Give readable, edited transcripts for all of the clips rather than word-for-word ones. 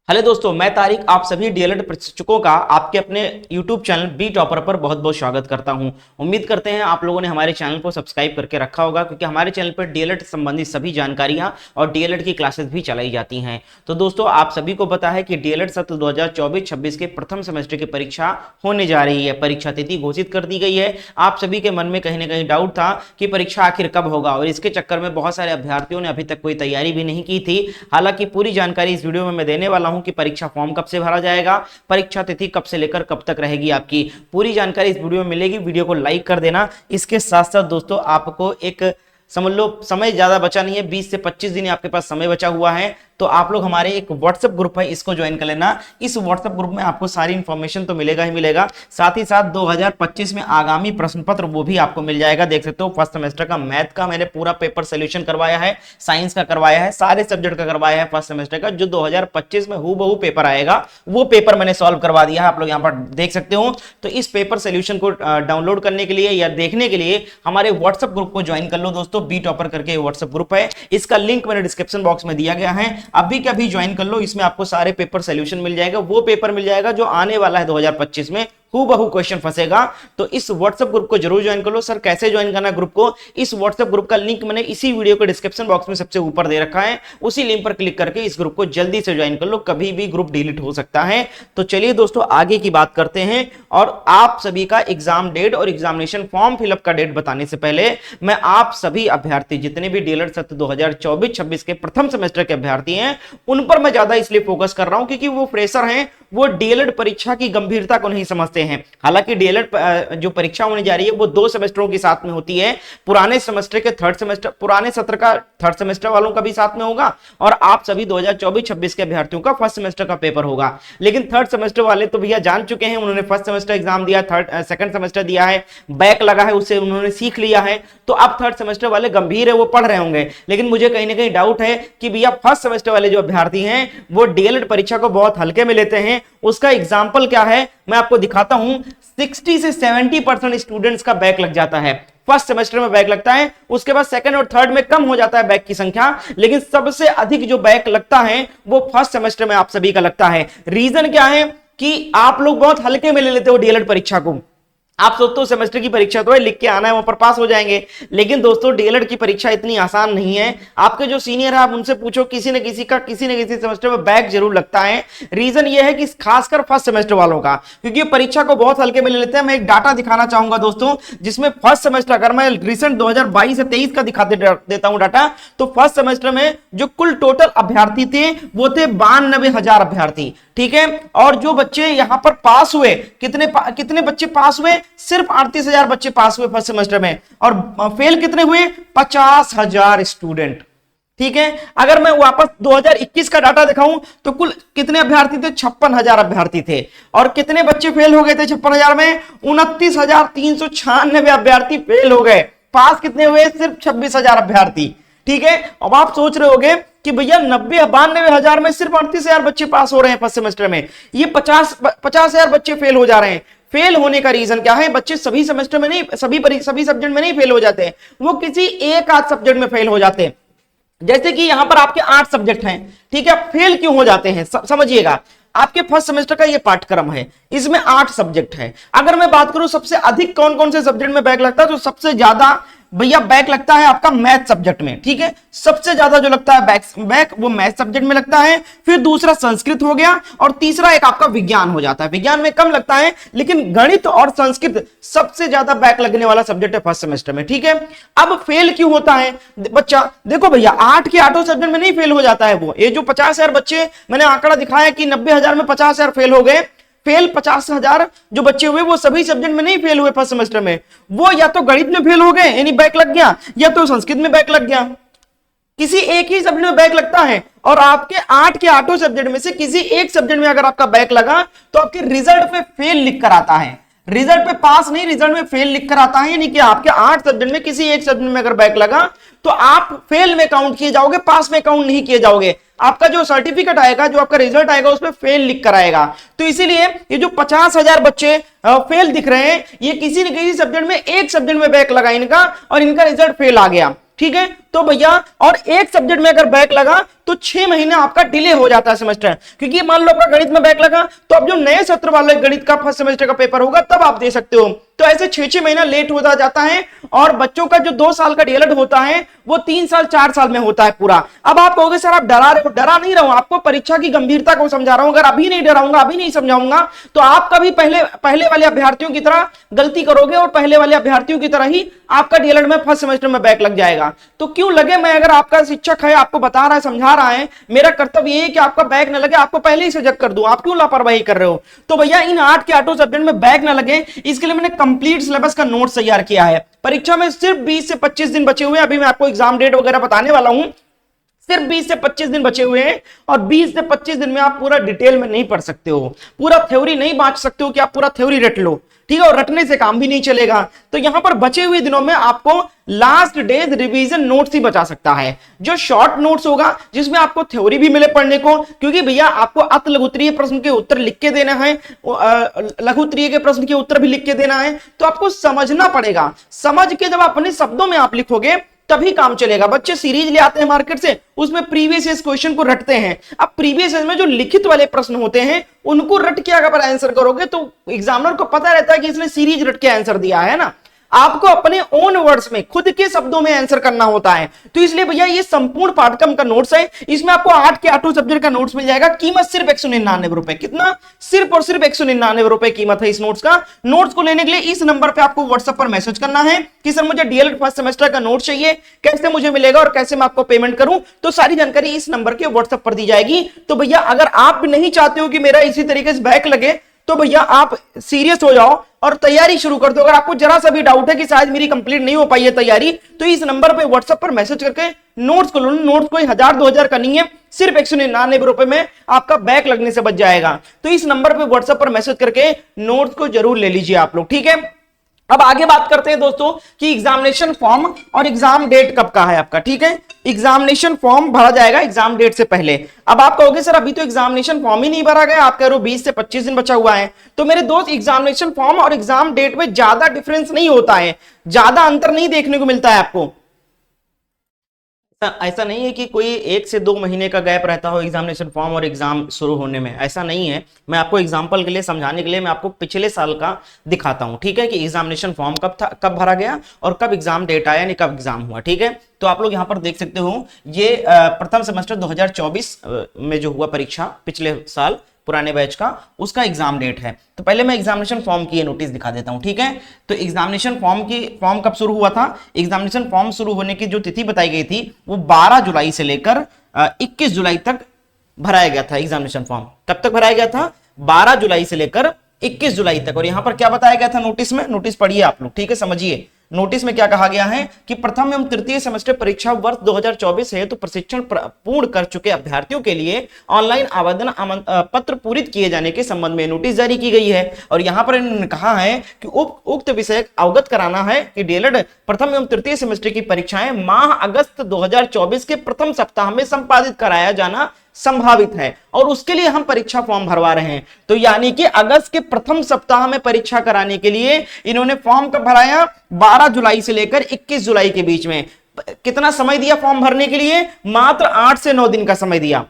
Hello दोस्तों, मैं तारिक आप सभी डीएलएड प्रशिक्षकों का आपके अपने यूट्यूब चैनल बी टॉपर पर बहुत बहुत स्वागत करता हूं। उम्मीद करते हैं आप लोगों ने हमारे चैनल को सब्सक्राइब करके रखा होगा, क्योंकि हमारे चैनल पर डीएलएड संबंधित सभी जानकारियां और डीएलएड की क्लासेस भी चलाई जाती हैं। तो दोस्तों, आप सभी को पता है कि डीएलएड सत्र 2024-26 के प्रथम सेमेस्टर की परीक्षा होने जा रही है। परीक्षा तिथि घोषित कर दी गई है। आप सभी के मन में कहीं ना कहीं डाउट था कि परीक्षा आखिर कब होगा, और इसके चक्कर में बहुत सारे अभ्यर्थियों ने अभी तक कोई तैयारी भी नहीं की थी। हालांकि पूरी जानकारी इस वीडियो में मैं देने वाला हूं कि परीक्षा फॉर्म कब से भरा जाएगा, परीक्षा तिथि कब से लेकर कब तक रहेगी, आपकी पूरी जानकारी इस वीडियो में मिलेगी। वीडियो को लाइक कर देना। इसके साथ साथ दोस्तों, आपको एक समझ लो समय ज्यादा बचा नहीं है, 20 से 25 दिन आपके पास समय बचा हुआ है। तो आप लोग हमारे एक व्हाट्सएप ग्रुप है, इसको ज्वाइन कर लेना। इस व्हाट्सएप ग्रुप में आपको सारी इंफॉर्मेशन तो मिलेगा ही मिलेगा, साथ ही साथ 2025 में आगामी प्रश्न पत्र वो भी आपको मिल जाएगा। देख सकते हो, फर्स्ट सेमेस्टर का मैथ का मैंने पूरा पेपर सोल्यूशन करवाया है, साइंस का करवाया है, सारे सब्जेक्ट का करवाया है फर्स्ट सेमेस्टर का। जो 2025 में हूबहू पेपर आएगा वो पेपर मैंने सॉल्व करवा दिया है, आप लोग यहाँ पर देख सकते हो। तो इस पेपर सोल्यूशन को डाउनलोड करने के लिए या देखने के लिए हमारे व्हाट्सएप ग्रुप को ज्वाइन कर लो दोस्तों। बी टॉपर करके व्हाट्सएप ग्रुप है, इसका लिंक मैंने डिस्क्रिप्शन बॉक्स में दिया गया है। अभी के अभी ज्वाइन कर लो। इसमें आपको सारे पेपर सोल्यूशन मिल जाएगा, वो पेपर मिल जाएगा जो आने वाला है 2025 में हूबहू क्वेश्चन फंसेगा। तो इस व्हाट्सएप ग्रुप को जरूर ज्वाइन कर लो। सर कैसे ज्वाइन करना ग्रुप को? इस व्हाट्सएप ग्रुप का लिंक मैंने इसी वीडियो के डिस्क्रिप्शन बॉक्स में सबसे ऊपर दे रखा है, उसी लिंक पर क्लिक करके इस ग्रुप को जल्दी से ज्वाइन कर लो। कभी भी ग्रुप डिलीट हो सकता है। तो चलिए दोस्तों, आगे की बात करते हैं। और आप सभी का एग्जाम डेट और एग्जामिनेशन फॉर्म फिलअप का डेट बताने से पहले मैं आप सभी अभ्यर्थी, जितने भी डीएलएड सत्र 2024-26 के प्रथम सेमेस्टर के अभ्यर्थी हैं, उन पर मैं ज्यादा इसलिए फोकस कर रहा हूं क्योंकि वो फ्रेशर हैं, वो डीएलएड परीक्षा की गंभीरता को नहीं समझते हैं। हालांकि डीएलएड जो परीक्षा होने जा रही है वो 2 सेमेस्टरों के साथ में होती है। पुराने सेमेस्टर के थर्ड सेमेस्टर, पुराने सत्र का थर्ड सेमेस्टर वालों का भी साथ में होगा, और आप सभी 2024-26 के अभ्यर्थियों का फर्स्ट सेमेस्टर का पेपर होगा। लेकिन थर्ड सेमेस्टर वाले तो भैया जान चुके हैं, उन्होंने फर्स्ट सेमेस्टर एग्जाम दिया, सेकंड सेमेस्टर दिया है, बैक लगा है, उससे उन्होंने सीख लिया है। तो अब थर्ड सेमेस्टर वाले गंभीर है, वो पढ़ रहे होंगे। लेकिन मुझे कहीं ना कहीं डाउट है कि भैया फर्स्ट सेमेस्टर वाले जो अभ्यर्थी हैं वो डीएलएड परीक्षा को बहुत हल्के में लेते हैं। उसका एग्जाम्पल क्या है मैं आपको दिखाता हूं। 60 से 70% स्टूडेंट्स का बैक लग जाता है, फर्स्ट सेमेस्टर में बैक लगता है। उसके बाद सेकंड और थर्ड में कम हो जाता है बैक की संख्या, लेकिन सबसे अधिक जो बैक लगता है वो फर्स्ट सेमेस्टर में आप सभी का लगता है। रीजन क्या है कि आप लोग बहुत हल्के में ले लेते हो डीएलएड परीक्षा को। आप सोचते हो सेमेस्टर की परीक्षा तो है, लिख के आना है, वहां पर पास हो जाएंगे। लेकिन दोस्तों, डीएलएड की परीक्षा इतनी आसान नहीं है। आपके जो सीनियर है, आप उनसे पूछो, किसी न किसी का किसी न किसी सेमेस्टर में बैक जरूर लगता है। रीजन ये है कि खासकर फर्स्ट सेमेस्टर वालों का, क्योंकि परीक्षा को बहुत हल्के में ले लेते हैं। मैं एक डाटा दिखाना चाहूंगा दोस्तों, जिसमें फर्स्ट सेमेस्टर, अगर मैं रिसेंट 2022 से 23 का दिखा देता हूं डाटा, तो फर्स्ट सेमेस्टर में जो कुल टोटल अभ्यर्थी थे वो थे 92,000 अभ्यर्थी, ठीक है। और जो बच्चे यहां पर पास हुए, कितने बच्चे पास हुए? सिर्फ 38,000 बच्चे पास हुए फर्स्ट सेमेस्टर में। और फेल कितने हुए? 50,000 स्टूडेंट, ठीक है। अगर मैं वापस 2021 का डाटा दिखाऊं तो कुल कितने अभ्यर्थी थे? 56,000 अभ्यर्थी थे। और कितने बच्चे फेल हो गए थे 56,000 में? 29,396 अभ्यर्थी फेल हो गए। पास कितने हुए? सिर्फ 26,000 अभ्यर्थी, ठीक है। अब आप सोच रहे होंगे कि भैया 92,000 में सिर्फ 38,000 बच्चे पास हो रहे हैं फर्स्ट सेमेस्टर में, ये 50,000 बच्चे फेल हो जा रहे हैं। फेल होने का रीजन क्या है? सभी सेमेस्टर में नहीं, सभी सब्जेक्ट में नहीं फेल हो जाते, वो किसी एक आध सब्जेक्ट में फेल हो जाते हैं। जैसे कि यहां पर आपके 8 सब्जेक्ट हैं, ठीक है। फेल क्यों हो जाते हैं समझिएगा। आपके फर्स्ट सेमेस्टर का ये पाठ्यक्रम है, इसमें 8 सब्जेक्ट है। अगर मैं बात करूं सबसे अधिक कौन कौन से सब्जेक्ट में बैक लगता है, तो सबसे ज्यादा भैया बैक लगता है आपका मैथ सब्जेक्ट में, ठीक है। सबसे ज्यादा जो लगता है बैक वो मैथ सब्जेक्ट में लगता है। फिर दूसरा संस्कृत हो गया, और तीसरा एक आपका विज्ञान हो जाता है। विज्ञान में कम लगता है, लेकिन गणित और संस्कृत सबसे ज्यादा बैक लगने वाला सब्जेक्ट है फर्स्ट सेमेस्टर में, ठीक है। अब फेल क्यों होता है बच्चा? देखो भैया, 8 के 8 सब्जेक्ट में नहीं फेल हो जाता है वो। ये जो 50,000 बच्चे मैंने आंकड़ा दिखाया कि 90,000 में 50,000 फेल हो गए, फेल 50,000 जो बच्चे हुए वो सभी सब्जेक्ट में नहीं फेल हुए फर्स्ट सेमेस्टर में। वो या तो गणित में फेल हो गए यानी बैक लग गया, या तो संस्कृत में बैक लग गया। किसी एक ही सब्जेक्ट में बैक लगता है। और आपके 8 के 8 सब्जेक्ट में से किसी एक सब्जेक्ट में अगर आपका बैक लगा तो आपके रिजल्ट पे फेल लिख कर आता है। रिजल्ट पे पास नहीं, रिजल्ट में फेल लिख कर आता है। यानी कि आपके 8 सब्जेक्ट में किसी एक सब्जेक्ट में अगर बैक लगा तो आप फेल में काउंट किए जाओगे, पास में काउंट नहीं किए जाओगे। आपका जो सर्टिफिकेट आएगा, जो आपका रिजल्ट आएगा, उसमें फेल लिख कर आएगा। तो इसीलिए ये जो 50,000 बच्चे फेल दिख रहे हैं, ये किसी न किसी सब्जेक्ट में, एक सब्जेक्ट में बैक लगा इनका, और इनका रिजल्ट फेल आ गया, ठीक है। तो भैया, और एक सब्जेक्ट में अगर बैक लगा तो 6 महीने आपका डिले हो जाता है सेमेस्टर। क्योंकि मान लो आपका गणित में बैक लगा तो अब जो नए सत्र वाले गणित का फर्स्ट सेमेस्टर का पेपर होगा तब आप दे सकते हो। तो ऐसे 6-6 महीना लेट होता जाता है और बच्चों का जो 2 साल का डीएलएड होता है वो 3 साल 4 साल में होता है पूरा। अब आप कहोगे सर आप डरा रहे हो, डरा नहीं रहा हूं, आपको परीक्षा की गंभीरता को समझा रहा हूं। अगर अभी नहीं डराऊंगा, अभी नहीं समझाऊंगा तो आप कभी पहले वाले अभ्यर्थियों की तरह गलती करोगे और पहले वाले अभ्यर्थियों की तरह ही आपका डीएलएड में फर्स्ट सेमेस्टर में बैक लग जाएगा। तो क्यों लगे, मैं अगर आपका शिक्षक है, आपको बता रहा है, समझा रहा है, मेरा कर्तव्य ये है कि आपका बैक न लगे, आपको पहले ही सजग कर दूं। आप क्यों लापरवाही कर रहे हो? तो भैया इन 8 के 8 सब्जेक्ट में बैक न लगे इसके लिए मैंने कंप्लीट सिलेबस का नोट्स तैयार किया है। परीक्षा में सिर्फ 20 से 25 दिन बचे हुए हैं। अभी मैं आपको एग्जाम डेट वगैरह बताने वाला हूं। सिर्फ 20 से 25 दिन बचे हुए हैं और 20 से 25 दिन में आप पूरा डिटेल में नहीं पढ़ सकते हो, पूरा थ्योरी नहीं बांट सकते हो कि आप पूरा थ्योरी रट लो, ठीक है, और रटने से काम भी नहीं चलेगा। तो यहां पर बचे हुए दिनों में आपको लास्ट डेज रिवीजन नोट्स ही बचा सकता है, जो शॉर्ट नोट्स होगा जिसमें आपको थ्योरी भी मिले पढ़ने को। क्योंकि भैया आपको अत लघुत्तरीय प्रश्न के उत्तर लिख के देना है, लघुत्तरीय के प्रश्न के उत्तर भी लिख के देना है, तो आपको समझना पड़ेगा। समझ के जब अपने शब्दों में आप लिखोगे तभी काम चलेगा। बच्चे सीरीज ले आते हैं मार्केट से, उसमें प्रीवियस ईयर क्वेश्चन को रटते हैं। अब प्रीवियस ईयर में जो लिखित वाले प्रश्न होते हैं उनको रट के अगर आंसर करोगे तो एग्जामिनर को पता रहता है कि इसने सीरीज रट के आंसर दिया है ना। आपको अपने ओन वर्ड्स में, खुद के शब्दों में आंसर करना होता है। तो इसलिए भैया ये संपूर्ण पाठ्यक्रम का नोट्स है। इसमें आपको 8 के 8 सब्जेक्ट का नोट्स मिल जाएगा। कीमत सिर्फ 199 रुपए। कितना? सिर्फ और सिर्फ 199 रुपए कीमत है इस नोट्स का। नोट्स को लेने के लिए इस नंबर पे आपको व्हाट्सएप पर मैसेज करना है कि सर मुझे डीएलएड फर्स्ट सेमेस्टर का नोट चाहिए, कैसे मुझे मिलेगा और कैसे मैं आपको पेमेंट करूं। तो सारी जानकारी इस नंबर के व्हाट्सएप पर दी जाएगी। तो भैया अगर आप नहीं चाहते हो कि मेरा इसी तरीके से बैक लगे तो भैया आप सीरियस हो जाओ और तैयारी शुरू कर दो। अगर आपको जरा सा भी डाउट है कि शायद मेरी कंप्लीट नहीं हो पाई है तैयारी, तो इस नंबर पे व्हाट्सएप पर मैसेज करके नोट्स को लो। नोट्स कोई 1000-2000 का नहीं है, सिर्फ 199 रुपए में आपका बैक लगने से बच जाएगा। तो इस नंबर पे व्हाट्सएप पर मैसेज करके नोट्स को जरूर ले लीजिए आप लोग, ठीक है। अब आगे बात करते हैं दोस्तों कि एग्जामिनेशन फॉर्म और एग्जाम डेट कब का है आपका, ठीक है। एग्जामिनेशन फॉर्म भरा जाएगा एग्जाम डेट से पहले। अब आप कहोगे सर अभी तो एग्जामिनेशन फॉर्म ही नहीं भरा गया, आप कह रहे हो 20 से 25 दिन बचा हुआ है। तो मेरे दोस्त एग्जामिनेशन फॉर्म और एग्जाम डेट में ज्यादा डिफरेंस नहीं होता है, ज्यादा अंतर नहीं देखने को मिलता है आपको। ऐसा नहीं है कि कोई 1 से 2 महीने का गैप रहता हो एग्जामिनेशन फॉर्म और एग्जाम शुरू होने में, ऐसा नहीं है। मैं आपको एग्जांपल के लिए समझाने के लिए मैं आपको पिछले साल का दिखाता हूं, ठीक है, कि एग्जामिनेशन फॉर्म कब था, कब भरा गया और कब एग्जाम डेट आया, यानी कब एग्जाम हुआ, ठीक है। तो आप लोग यहां पर देख सकते हो ये प्रथम सेमेस्टर 2024 में जो हुआ परीक्षा पिछले साल पुराने बैच का, उसका एग्जाम डेट है। तो पहले मैं एग्जामिनेशन फॉर्म की नोटिस दिखा देता हूं, ठीक है। तो एग्जामिनेशन फॉर्म कब शुरू हुआ था? एग्जामिनेशन फॉर्म शुरू होने की जो तिथि बताई गई थी वो 12 जुलाई से लेकर 21 जुलाई तक भराया गया था। एग्जामिनेशन फॉर्म कब तक भराया गया था? 12 जुलाई से लेकर 21 जुलाई तक। और यहां पर क्या बताया गया था नोटिस में? नोटिस पढ़िए आप लोग, ठीक है, समझिए। नोटिस में क्या कहा गया है कि प्रथम एवं तृतीय सेमेस्टर परीक्षा वर्ष 2024 है तो प्रशिक्षण पूर्ण कर चुके अभ्यर्थियों के लिए ऑनलाइन आवेदन पत्र पूरित किए जाने के संबंध में नोटिस जारी की गई है। और यहां पर इन्होंने कहा है कि उक्त विषय अवगत कराना है कि डीएलएड प्रथम एवं तृतीय सेमेस्टर की परीक्षाएं माह अगस्त 2024 के प्रथम सप्ताह में संपादित कराया जाना संभावित है और उसके लिए हम परीक्षा फॉर्म भरवा रहे हैं। तो यानी कि अगस्त के प्रथम सप्ताह में परीक्षा कराने के लिए इन्होंने फॉर्म कब भराया? 12 जुलाई से लेकर 21 जुलाई के बीच में। कितना समय दिया फॉर्म भरने के लिए? मात्र 8 से 9 दिन का समय दिया।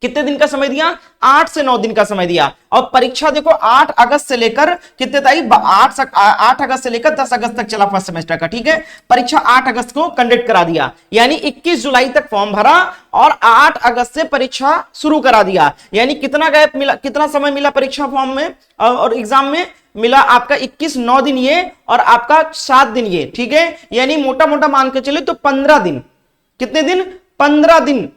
कितने दिन का समय दिया? 8 से 9 दिन का समय दिया। और परीक्षा देखो 8 अगस्त से लेकर कितने तारीख? 8 अगस्त से लेकर 10 अगस्त तक चला फर्स्ट सेमेस्टर का, ठीक है। परीक्षा 8 अगस्त को कंडक्ट करा दिया, यानी 21 जुलाई तक फॉर्म भरा और 8 अगस्त से परीक्षा शुरू करा दिया। यानी कितना गैप मिला, कितना समय मिला परीक्षा फॉर्म में और एग्जाम में? मिला आपका 21, 9 दिन ये और आपका 7 दिन ये, ठीक है। यानी मोटा मोटा मान के चले तो 15 दिन। कितने दिन? 15 दिन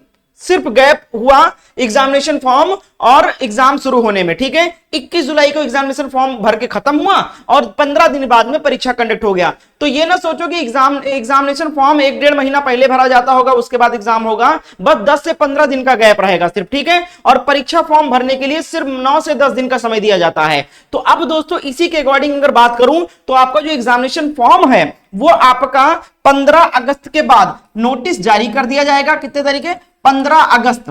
सिर्फ गैप हुआ एग्जामिनेशन फॉर्म और एग्जाम शुरू होने में, ठीक है। 21 जुलाई को एग्जामिनेशन फॉर्म भर के खत्म हुआ और 15 दिन बाद में परीक्षा कंडक्ट हो गया। तो ये ना सोचो कि एग्जामिनेशन फॉर्म 1-1.5 महीना पहले भरा जाता होगा उसके बाद एग्जाम होगा, बस 10 से 15 दिन का गैप रहेगा सिर्फ, ठीक है। और परीक्षा फॉर्म भरने के लिए सिर्फ 9 से 10 दिन का समय दिया जाता है। तो अब दोस्तों इसी के अकॉर्डिंग अगर बात करूं तो आपका जो एग्जामिनेशन फॉर्म है वो आपका 15 अगस्त के बाद नोटिस जारी कर दिया जाएगा। कितने तारीख? 15 अगस्त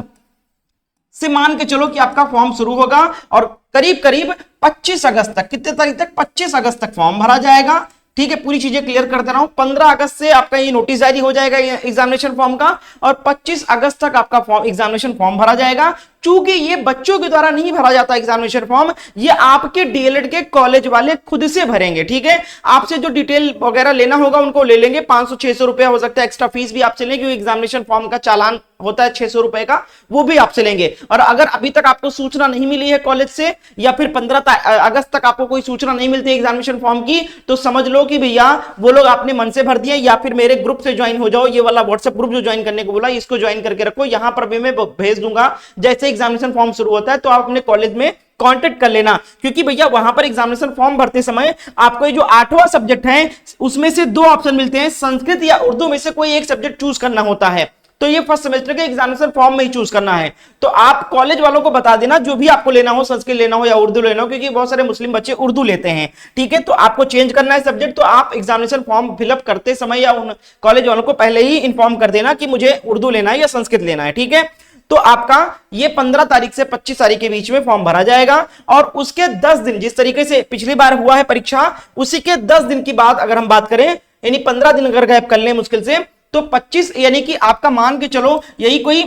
से मान के चलो कि आपका फॉर्म शुरू होगा और करीब करीब 25 अगस्त तक, कितने तारीख तक? 25 अगस्त तक फॉर्म भरा जाएगा, ठीक है, पूरी चीजें क्लियर कर दे रहा हूं। 15 अगस्त से आपका ये नोटिस जारी हो जाएगा एग्जामिनेशन फॉर्म का, और 25 अगस्त तक आपका फॉर्म एग्जामिनेशन फॉर्म भरा जाएगा। चूंकि ये बच्चों के द्वारा नहीं भरा जाता एग्जामिनेशन फॉर्म, ये आपके डीएलएड के कॉलेज वाले खुद से भरेंगे। ठीक है, आपसे जो डिटेल वगैरह लेना होगा उनको ले लेंगे, 500-600 रुपया हो सकता है, एक्स्ट्रा फीस भी आपसे लेंगे, क्योंकि एग्जामिनेशन फॉर्म का चालान होता है 600 रुपए का, वो भी आपसे लेंगे। और अगर अभी तक आपको सूचना नहीं मिली है कॉलेज से, या फिर 15 अगस्त तक आपको कोई सूचना नहीं मिलती एग्जामिनेशन फॉर्म की, तो समझ लो कि भैया वो लोग आपने मन से भर दिया, या फिर मेरे ग्रुप से ज्वाइन हो जाओ। ये वाला व्हाट्सएप ग्रुप जो ज्वाइन करने को बोला, इसको ज्वाइन करके रखो, यहां पर भी मैं भेज दूंगा जैसे एग्जामिनेशन फॉर्म शुरू होता है, तो आप अपने कॉलेज में कांटेक्ट कर लेना। क्योंकि भैया वहां पर एग्जामिनेशन फॉर्म भरते समय आपको ये जो 8वां सब्जेक्ट है उसमें से 2 ऑप्शन मिलते हैं, संस्कृत या उर्दू में से कोई एक सब्जेक्ट चूज करना होता है। तो ये फर्स्ट सेमेस्टर के एग्जामिनेशन फॉर्म में ही चूज करना है। तो आप कॉलेज वालों को बता देना, जो भी आपको लेना हो, संस्कृत लेना हो या उर्दू लेना हो, क्योंकि बहुत सारे मुस्लिम बच्चे उर्दू लेते हैं। ठीक है, तो आपको चेंज करना है सब्जेक्ट, तो आप एग्जामिनेशन फॉर्म फिलअप करते समय या उन कॉलेज वालों को पहले ही इंफॉर्म कर देना कि मुझे उर्दू लेना है या संस्कृत लेना है। ठीक है, तो आपका ये 15 तारीख से 25 तारीख के बीच में फॉर्म भरा जाएगा, और उसके 10 दिन, जिस तरीके से पिछली बार हुआ है परीक्षा, उसी के 10 दिन की बाद अगर हम बात करें, यानी 15 दिन अगर गैप कर लें मुश्किल से, तो 25, यानी कि आपका मान के चलो यही कोई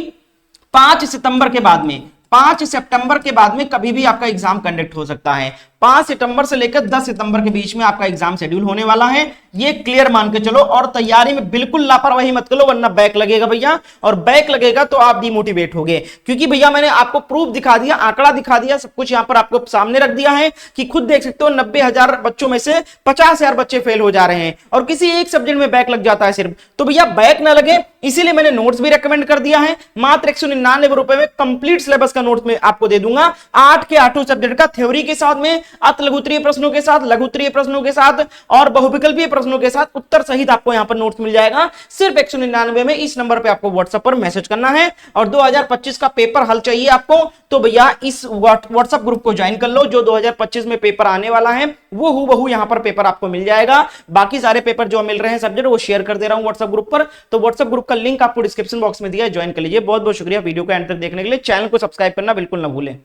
5 सितंबर के बाद में, 5 सितंबर के बाद में कभी भी आपका एग्जाम कंडक्ट हो सकता है। 5 सितंबर से लेकर 10 सितंबर के बीच में आपका एग्जाम शेड्यूल होने वाला है, ये क्लियर मान के चलो। और तैयारी में बिल्कुल लापरवाही मत करो, वरना बैक लगेगा भैया, और बैक लगेगा तो आप डिमोटिवेट होगे। क्योंकि भैया मैंने आपको प्रूफ दिखा दिया, आंकड़ा दिखा दिया, सब कुछ यहां पर आपको सामने रख दिया है कि खुद देख सकते हो 90,000 बच्चों में से 50,000 बच्चे फेल हो जा रहे हैं, और किसी एक सब्जेक्ट में बैक लग जाता है सिर्फ। तो भैया बैक ना लगे, इसीलिए मैंने नोट्स भी रेकमेंड कर दिया है। मात्र 199 रुपए में कंप्लीट सिलेबस का नोट्स में आपको दे दूंगा, 8 के 8 सब्जेक्ट का, थ्योरी के साथ में, अत लघुत्तरीय प्रश्नों के साथ, लघुत्तरीय प्रश्नों के साथ, और बहुविकल्पीय प्रश्नों के साथ उत्तर सहित आपको यहां पर नोट्स मिल जाएगा सिर्फ 199 में। इस नंबर पे आपको व्हाट्सएप पर मैसेज करना है। और 2025 का पेपर हल चाहिए आपको, तो भैया इस व्हाट्सएप ग्रुप को ज्वाइन कर लो। जो 2025 में पेपर आने वाला है वो हूबहू यहां पर पेपर आपको मिल जाएगा। बाकी सारे पेपर जो मिल रहे हैं सब्जेक्ट, वो शेयर कर दे रहा हूं व्हाट्सएप ग्रुप पर। तो व्हाट्सएप ग्रुप का लिंक आपको डिस्क्रिप्शन बॉक्स में दिया है, ज्वाइन कर लीजिए। बहुत बहुत शुक्रिया वीडियो को एंड तक देखने के लिए। चैनल को सब्सक्राइब करना बिल्कुल ना भूलें।